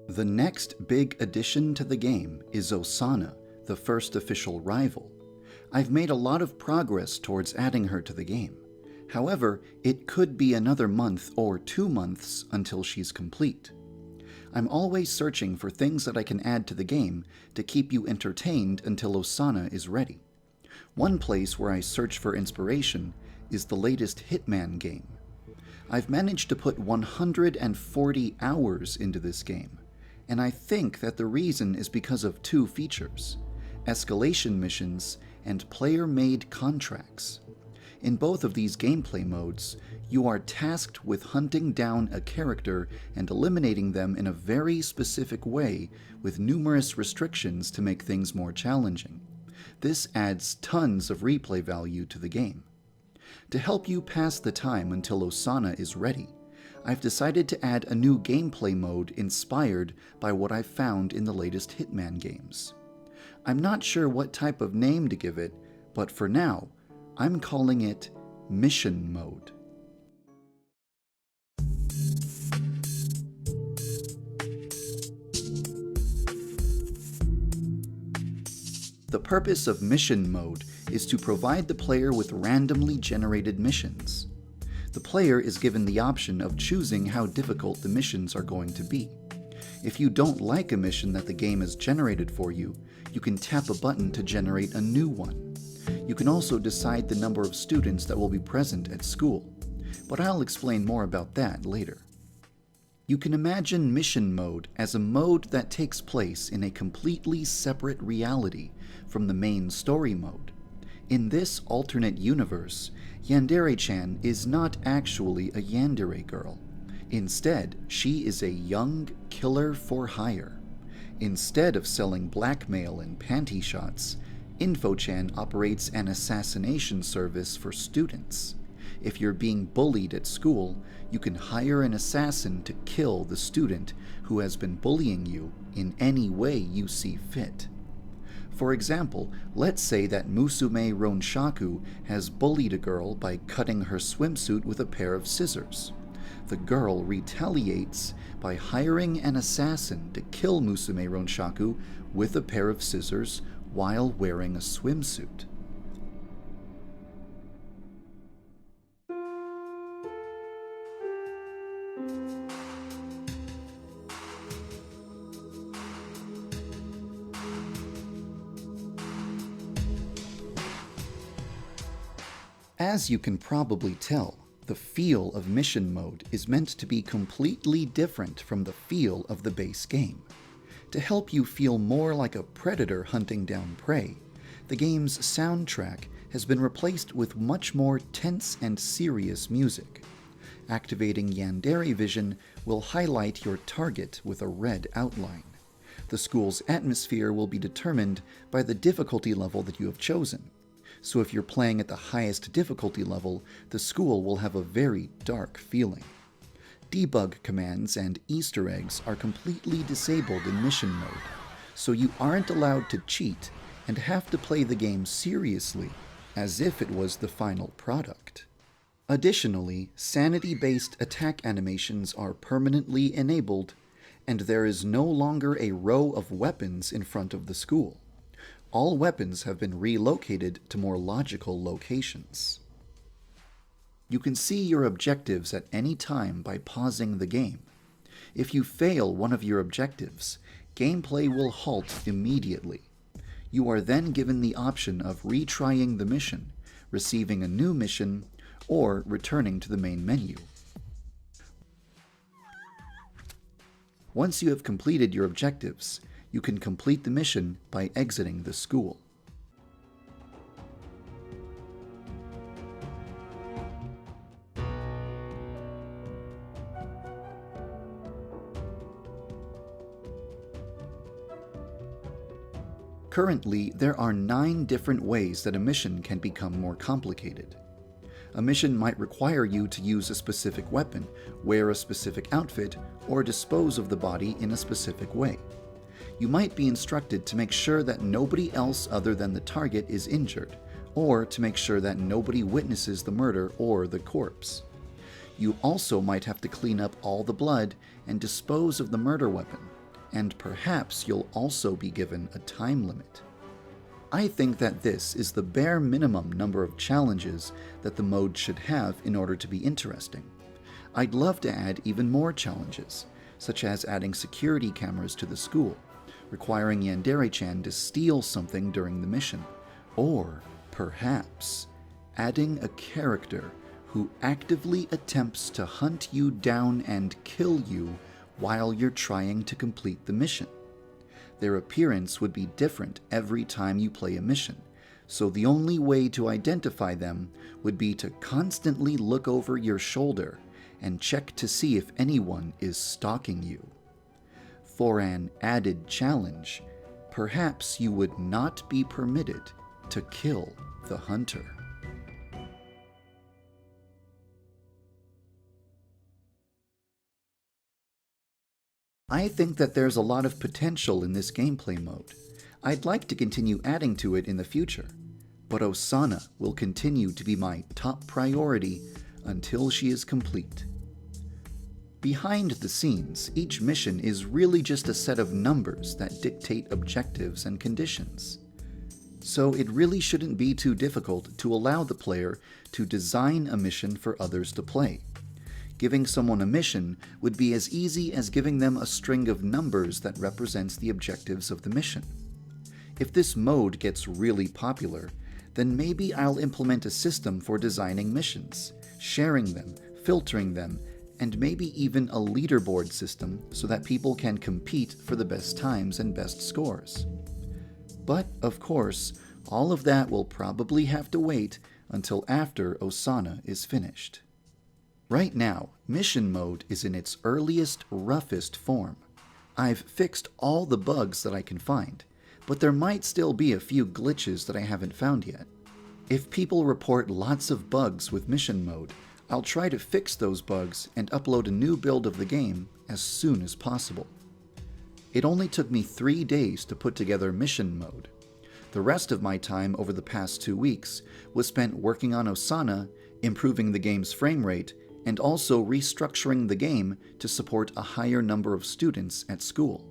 The next big addition to the game is Osana, the first official rival. I've made a lot of progress towards adding her to the game. However, it could be another month or 2 months until she's complete. I'm always searching for things that I can add to the game to keep you entertained until Osana is ready. One place where I search for inspiration is the latest Hitman game. I've managed to put 140 hours into this game, and I think that the reason is because of 2 features: escalation missions and player-made contracts. In both of these gameplay modes, you are tasked with hunting down a character and eliminating them in a very specific way with numerous restrictions to make things more challenging. This adds tons of replay value to the game. To help you pass the time until Osana is ready, I've decided to add a new gameplay mode inspired by what I've found in the latest Hitman games. I'm not sure what type of name to give it, but for now, I'm calling it Mission Mode. The purpose of Mission Mode is to provide the player with randomly generated missions. The player is given the option of choosing how difficult the missions are going to be. If you don't like a mission that the game has generated for you, you can tap a button to generate a new one. You can also decide the number of students that will be present at school, but I'll explain more about that later. You can imagine Mission Mode as a mode that takes place in a completely separate reality from the main story mode. In this alternate universe, Yandere-chan is not actually a Yandere girl. Instead, she is a young killer for hire. Instead of selling blackmail and panty shots, Info-chan operates an assassination service for students. If you're being bullied at school, you can hire an assassin to kill the student who has been bullying you in any way you see fit. For example, let's say that Musume Ronshaku has bullied a girl by cutting her swimsuit with a pair of scissors. The girl retaliates by hiring an assassin to kill Musume Ronshaku with a pair of scissors while wearing a swimsuit. As you can probably tell, the feel of Mission Mode is meant to be completely different from the feel of the base game. To help you feel more like a predator hunting down prey, the game's soundtrack has been replaced with much more tense and serious music. Activating Yandere Vision will highlight your target with a red outline. The school's atmosphere will be determined by the difficulty level that you have chosen. So if you're playing at the highest difficulty level, the school will have a very dark feeling. Debug commands and Easter eggs are completely disabled in Mission Mode, so you aren't allowed to cheat and have to play the game seriously, as if it was the final product. Additionally, sanity-based attack animations are permanently enabled, and there is no longer a row of weapons in front of the school. All weapons have been relocated to more logical locations. You can see your objectives at any time by pausing the game. If you fail one of your objectives, gameplay will halt immediately. You are then given the option of retrying the mission, receiving a new mission, or returning to the main menu. Once you have completed your objectives, you can complete the mission by exiting the school. Currently, there are 9 different ways that a mission can become more complicated. A mission might require you to use a specific weapon, wear a specific outfit, or dispose of the body in a specific way. You might be instructed to make sure that nobody else other than the target is injured, or to make sure that nobody witnesses the murder or the corpse. You also might have to clean up all the blood and dispose of the murder weapon, and perhaps you'll also be given a time limit. I think that this is the bare minimum number of challenges that the mode should have in order to be interesting. I'd love to add even more challenges, such as adding security cameras to the school, requiring Yandere-chan to steal something during the mission, or perhaps adding a character who actively attempts to hunt you down and kill you while you're trying to complete the mission. Their appearance would be different every time you play a mission, so the only way to identify them would be to constantly look over your shoulder and check to see if anyone is stalking you. For an added challenge, perhaps you would not be permitted to kill the hunter. I think that there's a lot of potential in this gameplay mode. I'd like to continue adding to it in the future, but Osana will continue to be my top priority until she is complete. Behind the scenes, each mission is really just a set of numbers that dictate objectives and conditions. So it really shouldn't be too difficult to allow the player to design a mission for others to play. Giving someone a mission would be as easy as giving them a string of numbers that represents the objectives of the mission. If this mode gets really popular, then maybe I'll implement a system for designing missions, sharing them, filtering them, and maybe even a leaderboard system so that people can compete for the best times and best scores. But, of course, all of that will probably have to wait until after Osana is finished. Right now, mission mode is in its earliest, roughest form. I've fixed all the bugs that I can find, but there might still be a few glitches that I haven't found yet. If people report lots of bugs with mission mode, I'll try to fix those bugs and upload a new build of the game as soon as possible. It only took me 3 days to put together mission mode. The rest of my time over the past 2 weeks was spent working on Osana, improving the game's frame rate, and also restructuring the game to support a higher number of students at school.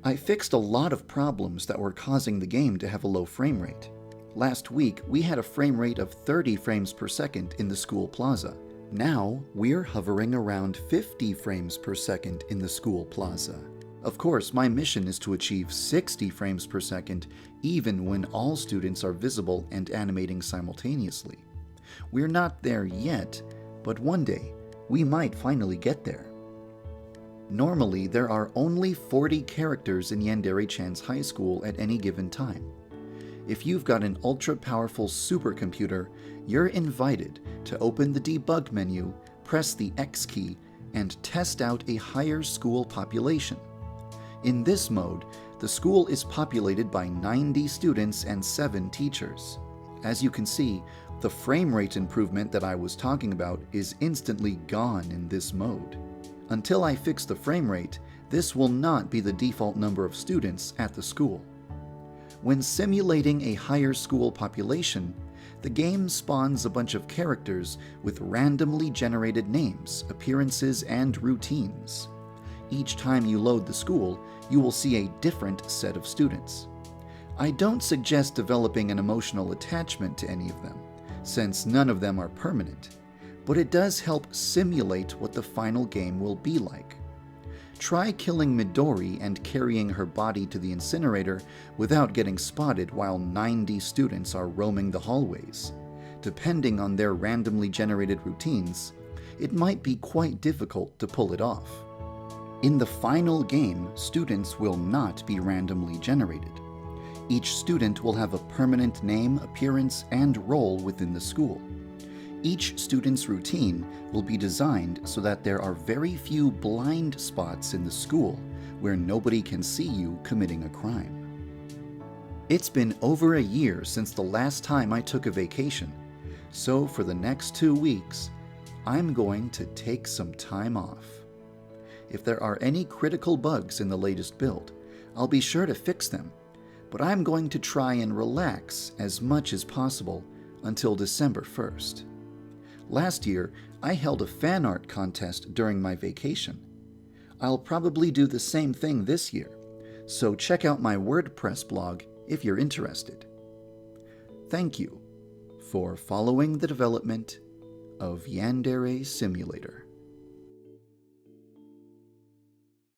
I fixed a lot of problems that were causing the game to have a low frame rate. Last week, we had a frame rate of 30 frames per second in the school plaza. Now, we're hovering around 50 frames per second in the school plaza. Of course, my mission is to achieve 60 frames per second, even when all students are visible and animating simultaneously. We're not there yet, but one day, we might finally get there. Normally, there are only 40 characters in Yandere-chan's high school at any given time. If you've got an ultra-powerful supercomputer, you're invited to open the debug menu, press the X key, and test out a higher school population. In this mode, the school is populated by 90 students and 7 teachers. As you can see, the frame rate improvement that I was talking about is instantly gone in this mode. Until I fix the frame rate, this will not be the default number of students at the school. When simulating a higher school population, the game spawns a bunch of characters with randomly generated names, appearances, and routines. Each time you load the school, you will see a different set of students. I don't suggest developing an emotional attachment to any of them, since none of them are permanent, but it does help simulate what the final game will be like. Try killing Midori and carrying her body to the incinerator without getting spotted while 90 students are roaming the hallways. Depending on their randomly generated routines, it might be quite difficult to pull it off. In the final game, students will not be randomly generated. Each student will have a permanent name, appearance, and role within the school. Each student's routine will be designed so that there are very few blind spots in the school where nobody can see you committing a crime. It's been over a year since the last time I took a vacation, so for the next 2 weeks, I'm going to take some time off. If there are any critical bugs in the latest build, I'll be sure to fix them, but I'm going to try and relax as much as possible until December 1st. Last year, I held a fan art contest during my vacation. I'll probably do the same thing this year, so check out my WordPress blog if you're interested. Thank you for following the development of Yandere Simulator.